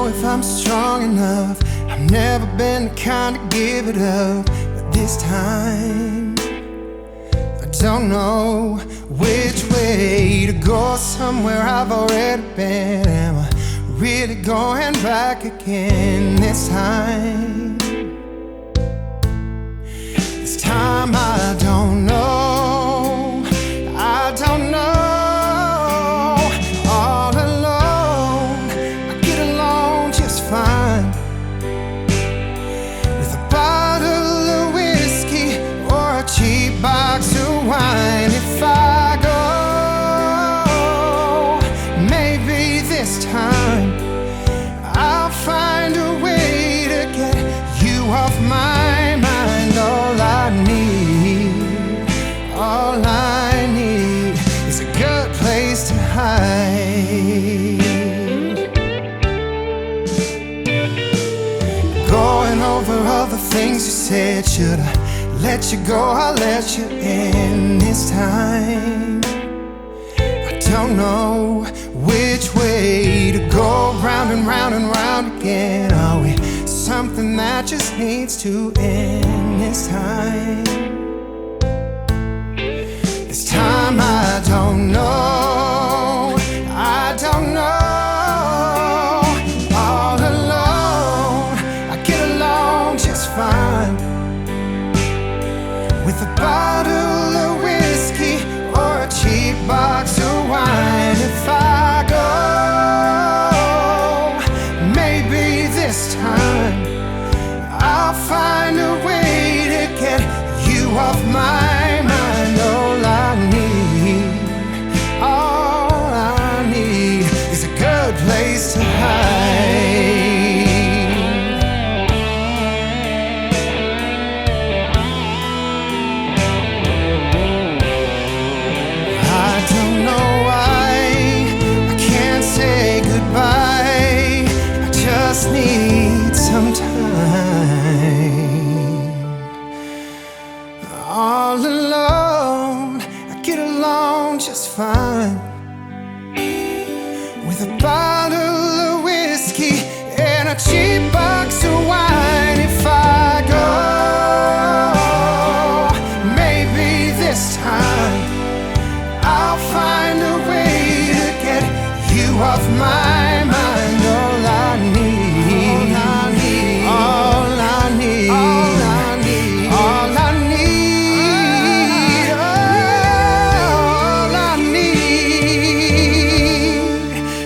if I'm strong enough. I've never been the kind to give it up, but this time I don't know which way to go. Somewhere I've already been. Am I really going back again this time? This time I don't know. I don't know. All alone, I get along just fine with a bottle of whiskey or a cheap box of wine. If I go, maybe this time I'll find a way to get you off my mind. All I need is a good place to hide. Going over all the things you said. Should I let you go? I'll let you in this time. I don't know which way to go. Round and round and round again. Are we something that just needs to end this time? This time I don't know. I don't know. All alone, I get along just fine with a bottle of whiskey or a cheap box of wine. If I go, maybe this time I'll find a way to get you off my mind. All I need is a good place to hide. I don't know why I can't say goodbye. I just need some time. All alone, I get along just fine with a bottle of whiskey and a cheap box of wine. If I go, maybe this time I'll find a way to get you off my mind. All I need, all I need, all I need, all I need, all I need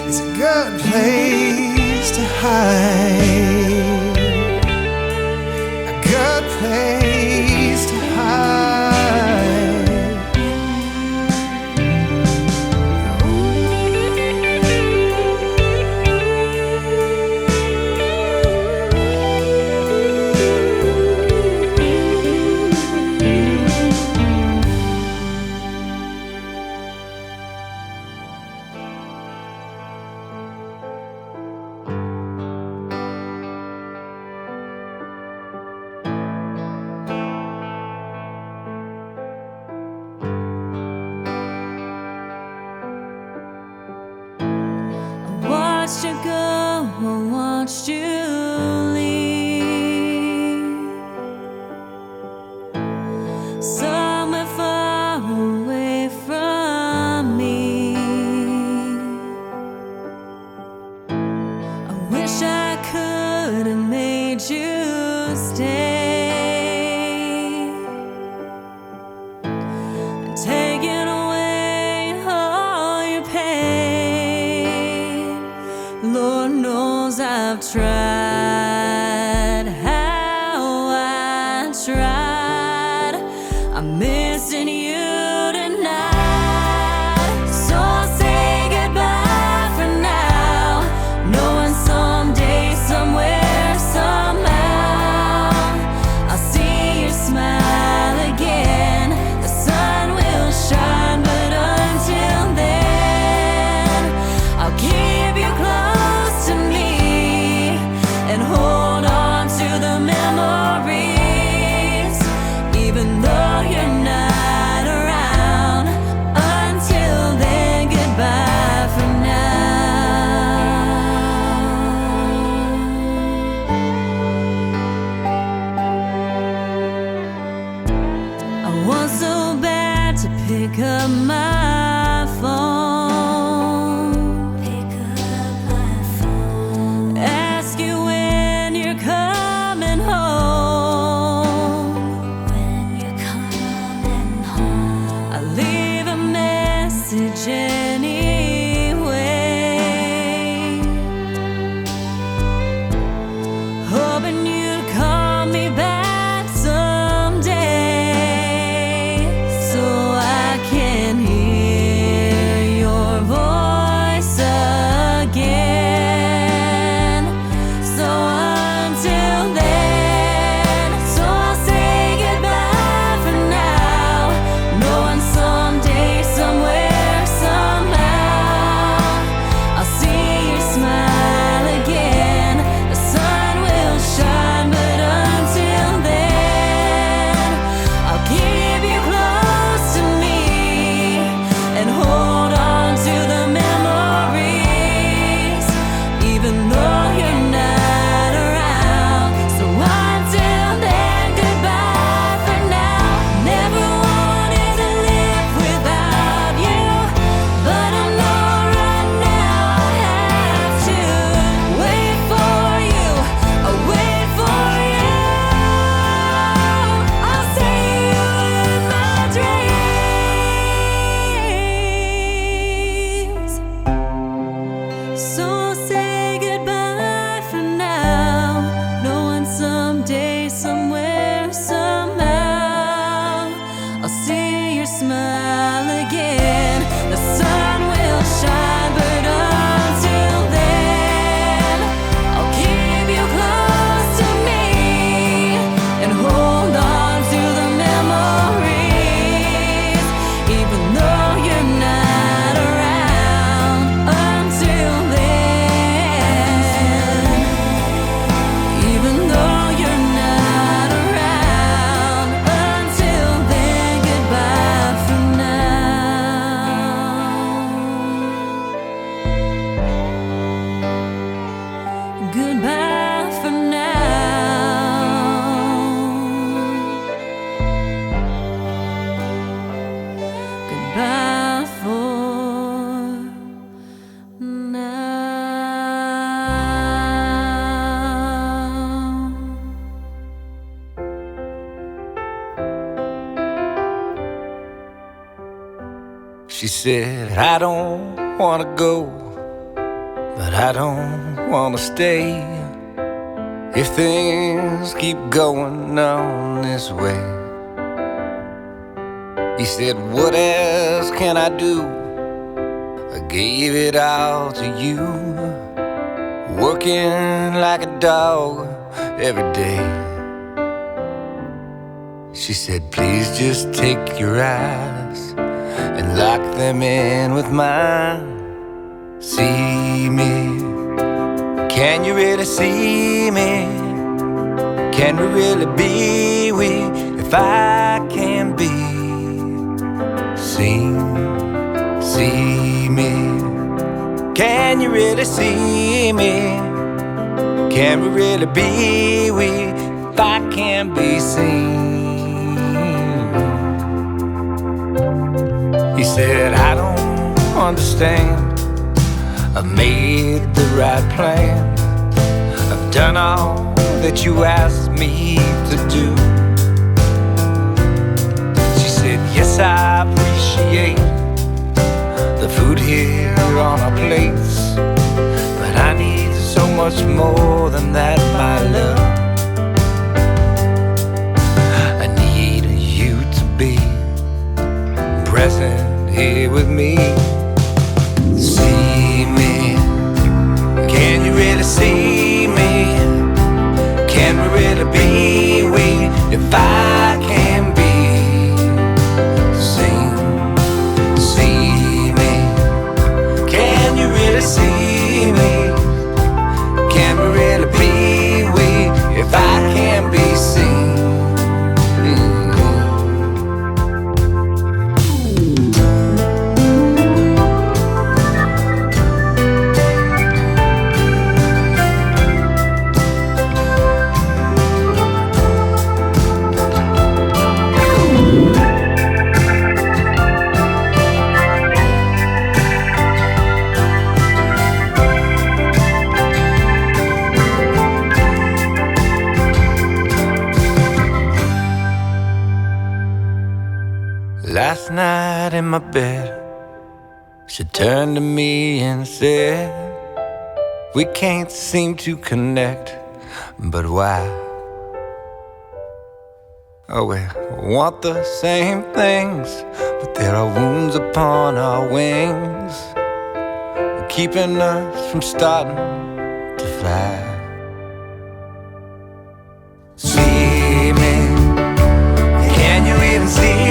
is a good place to hide. A good place to hide. Watched you go, I watched you leave. Somewhere far away from me. I wish I could have made you stay and taken away all your pain. Lord knows I've tried, how I tried. I'm missing you tonight. So I'll say goodbye for now, knowing someday, somewhere, somehow I'll see your smile again. The sun will shine, but until then I'll keep you close to me and hold She said, I don't wanna go, but I don't wanna stay if things keep going on this way. He said, what else can I do? I gave it all to you, working like a dog every day. She said, please just take your eyes and lock them in with mine. See me, can you really see me? Can we really be we if I can be seen? See me, can you really see me? Can we really be we if I can be seen? He said, I don't understand. I've made the right plan. I've done all that you asked me to do. She said, yes, I appreciate the food here on our plates, but I need so much more than that, my love. I need you to be present here with me. See me, can you really see me? Can we really be we if I can be seen? See me, can you really see me? Can we really be we if I can be seen? Last night in my bed, she turned to me and said, we can't seem to connect, but why? Oh, we want the same things, but there are wounds upon our wings, keeping us from starting to fly. See me, can you even see